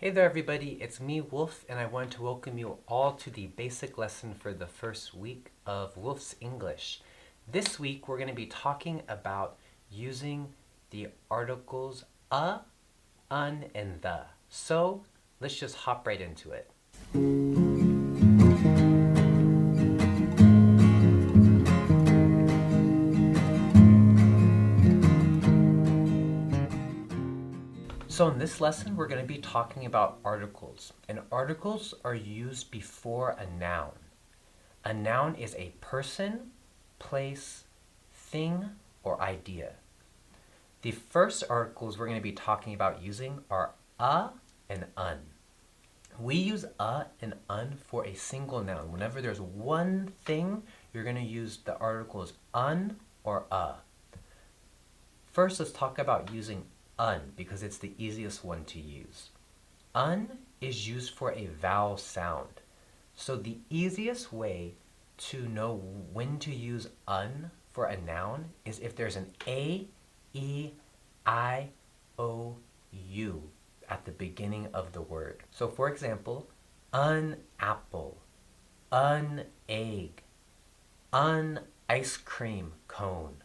Hey there everybody, it's me Wolfe, and I want to welcome you all to the basic lesson for the first week of Wolfe's English. This week we're going to be talking about using the articles a, un, and the. So let's just hop right into it. So in this lesson, we're going to be talking about articles. And articles are used before a noun. A noun is a person, place, thing, or idea. The first articles we're going to be talking about using are a and un. We use a and un for a single noun. Whenever there's one thing, you're going to use the articles un or a. First, let's talk about using un because it's the easiest one to use. Un is used for a vowel sound. So the easiest way to know when to use un for a noun is if there's an A, E, I, O, U at the beginning of the word. So for example, un apple, un egg, un ice cream cone,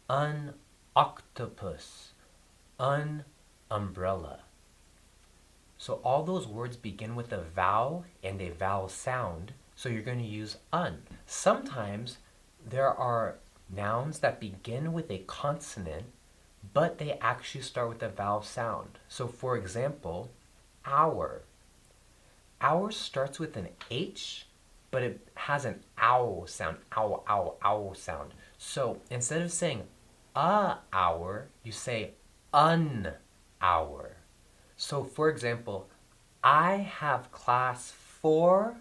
un octopus, un umbrella. So all those words begin with a vowel and a vowel sound, so you're going to use un. Sometimes there are nouns that begin with a consonant, but they actually start with a vowel sound. So for example, hour. Hour starts with an H, but it has an ow sound, ow, ow, ow sound. So instead of saying a hour, you say an hour. So for example, I have class for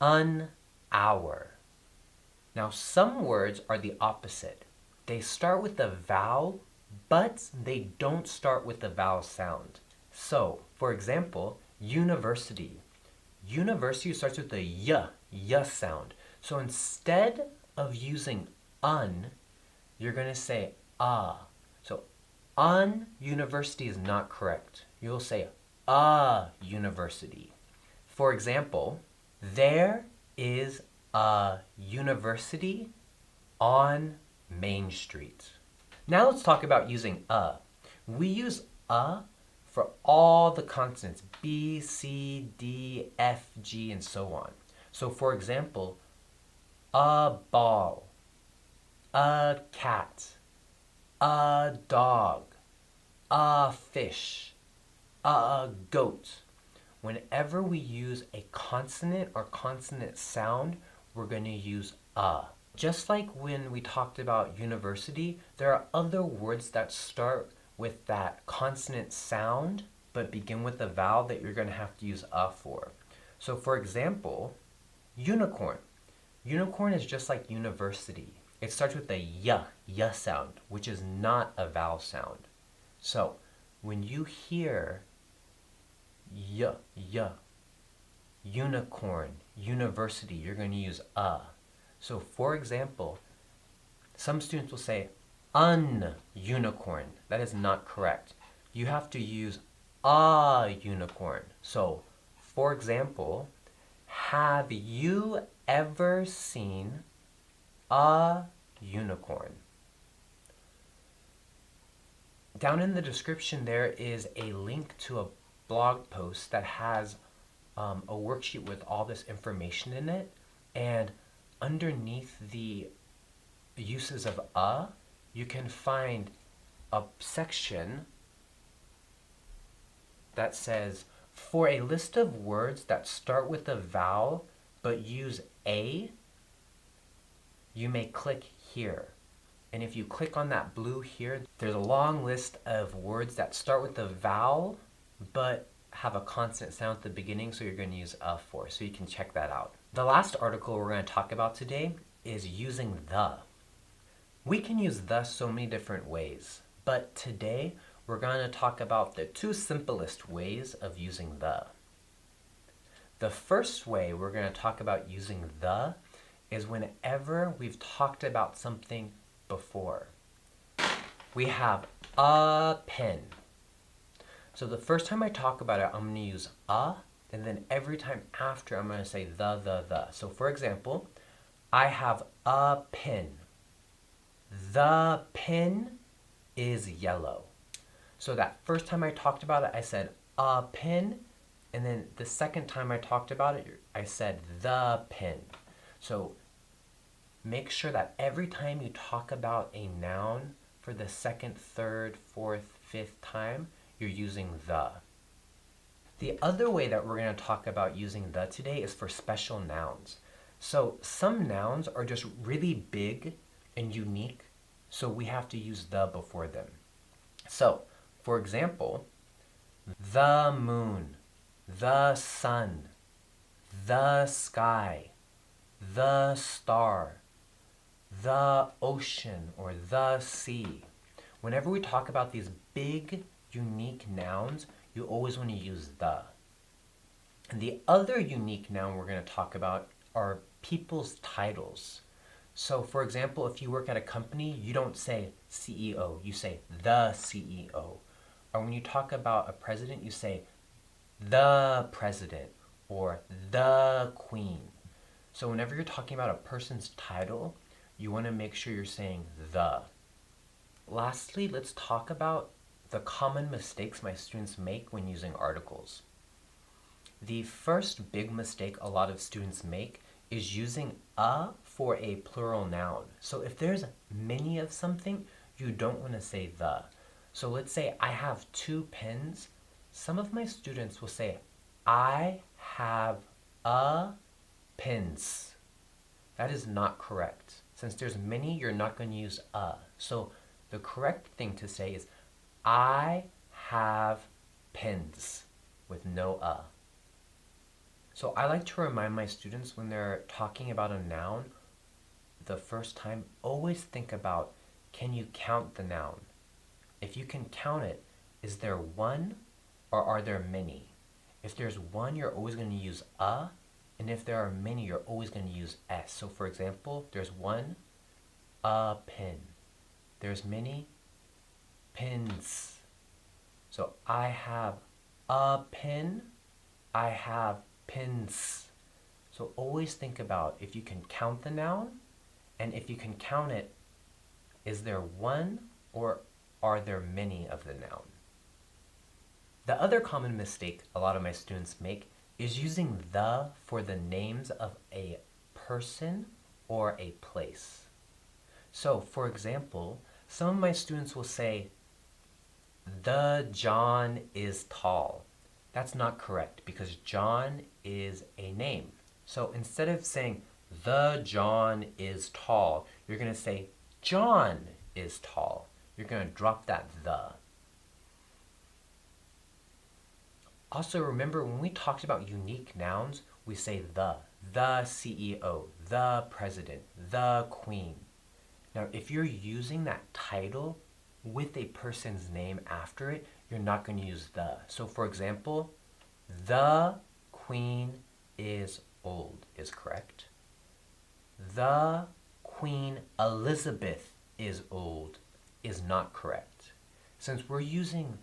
an hour. Now some words are the opposite. They start with a vowel, but they don't start with the vowel sound. So for example, university. University starts with the y sound. So instead of using un, you're going to say So un university is not correct. You'll say a university. For example, there is a university on Main Street. Now let's talk about using a. We use a for all the consonants, B, C, D, F, G, and so on. So for example, a ball, a cat, a dog, a fish, a goat. Whenever we use a consonant or consonant sound, we're going to use a. Just like when we talked about university, there are other words that start with that consonant sound but begin with a vowel that you're going to have to use a for. So for example, unicorn. Unicorn is just like university. It starts with a y sound, which is not a vowel sound. So when you hear y, unicorn, university, you're going to use a. So for example, some students will say un-unicorn. That is not correct. You have to use a unicorn. So for example, have you ever seen a unicorn? Down in the description there is a link to a blog post that has a worksheet with all this information in it, and underneath the uses of a, you can find a section that says, for a list of words that start with a vowel but use a, you may click here. And if you click on that blue here, there's a long list of words that start with a vowel but have a consonant sound at the beginning, so you're going to use a for. So you can check that out. The last article we're going to talk about today is using the. We can use the so many different ways, but today we're going to talk about the two simplest ways of using the. The first way we're going to talk about using the is whenever we've talked about something before. We have a pen. So the first time I talk about it, I'm going to use a, and then every time after, I'm going to say the. So for example, I have a pen. The pen is yellow. So that first time I talked about it, I said a pen, and then the second time I talked about it, I said the pen. So make sure that every time you talk about a noun for the second, third, fourth, fifth time, you're using the. The other way that we're going to talk about using the today is for special nouns. So some nouns are just really big and unique, so we have to use the before them. So, for example, the moon, the sun, the sky, the star, the ocean, or the sea. Whenever we talk about these big, unique nouns, you always want to use the. And the other unique noun we're going to talk about are people's titles. So, for example, if you work at a company, you don't say CEO, you say the CEO. Or when you talk about a president, you say the president or the queen. So whenever you're talking about a person's title, you want to make sure you're saying the. Lastly, let's talk about the common mistakes my students make when using articles. The first big mistake a lot of students make is using a for a plural noun. So if there's many of something, you don't want to say the. So let's say I have 2 pens. Some of my students will say, I have a pens. That is not correct. Since there's many, you're not going to use a. So the correct thing to say is, I have pens with no a. So I like to remind my students when they're talking about a noun the first time, always think about, can you count the noun? If you can count it, is there one or are there many? If there's one, you're always going to use a, and if there are many, you're always going to use s. So for example, there's one, a pen. There's many, pens. So I have a pen, I have pens. So always think about if you can count the noun, and if you can count it, is there one or are there many of the noun? The other common mistake a lot of my students make is using the for the names of a person or a place. So, for example, some of my students will say, the John is tall. That's not correct because John is a name. So instead of saying, the John is tall, you're going to say, John is tall. You're going to drop that the. Also remember when we talked about unique nouns, we say the CEO, the president, the queen. Now if you're using that title with a person's name after it, you're not going to use the. So for example, the Queen is old is correct. The Queen Elizabeth is old is not correct. Since we're using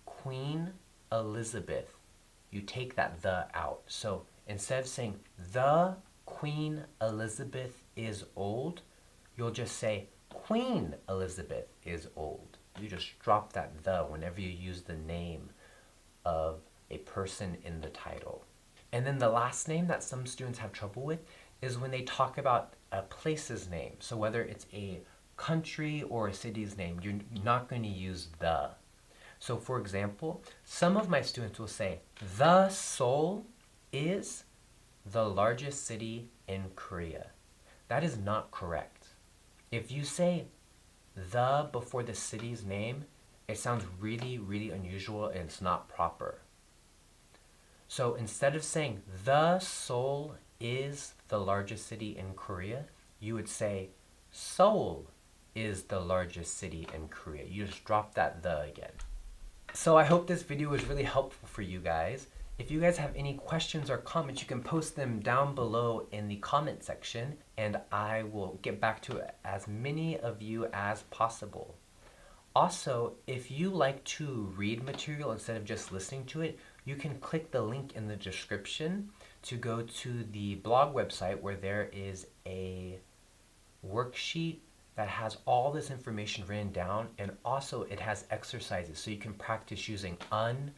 Queen Elizabeth, you take that the out. So instead of saying the Queen Elizabeth is old, you'll just say Queen Elizabeth is old. You just drop that the whenever you use the name of a person in the title. And then the last name that some students have trouble with is when they talk about a place's name. So whether it's a country or a city's name, you're not going to use the. So for example, some of my students will say, the Seoul is the largest city in Korea. That is not correct. If you say the before the city's name, it sounds really, really unusual and it's not proper. So instead of saying the Seoul is the largest city in Korea, you would say Seoul is the largest city in Korea. You just drop that the again. So I hope this video was really helpful for you guys. If you guys have any questions or comments, you can post them down below in the comment section, and I will get back to as many of you as possible. Also, if you like to read material instead of just listening to it, you can click the link in the description to go to the blog website where there is a worksheet that has all this information written down, and also it has exercises so you can practice using and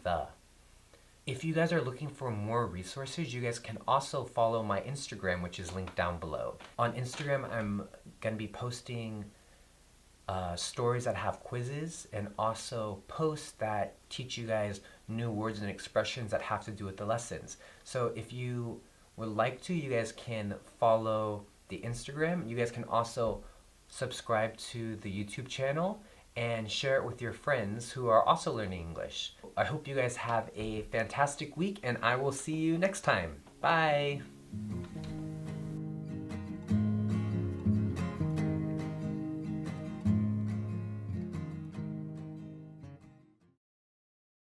the. If you guys are looking for more resources, you guys can also follow my Instagram, which is linked down below. On Instagram, I'm going to be posting stories that have quizzes and also posts that teach you guys new words and expressions that have to do with the lessons. So if you would like to, you guys can follow the Instagram. You guys can also subscribe to the YouTube channel and share it with your friends who are also learning English. I hope you guys have a fantastic week, and I will see you next time. Bye!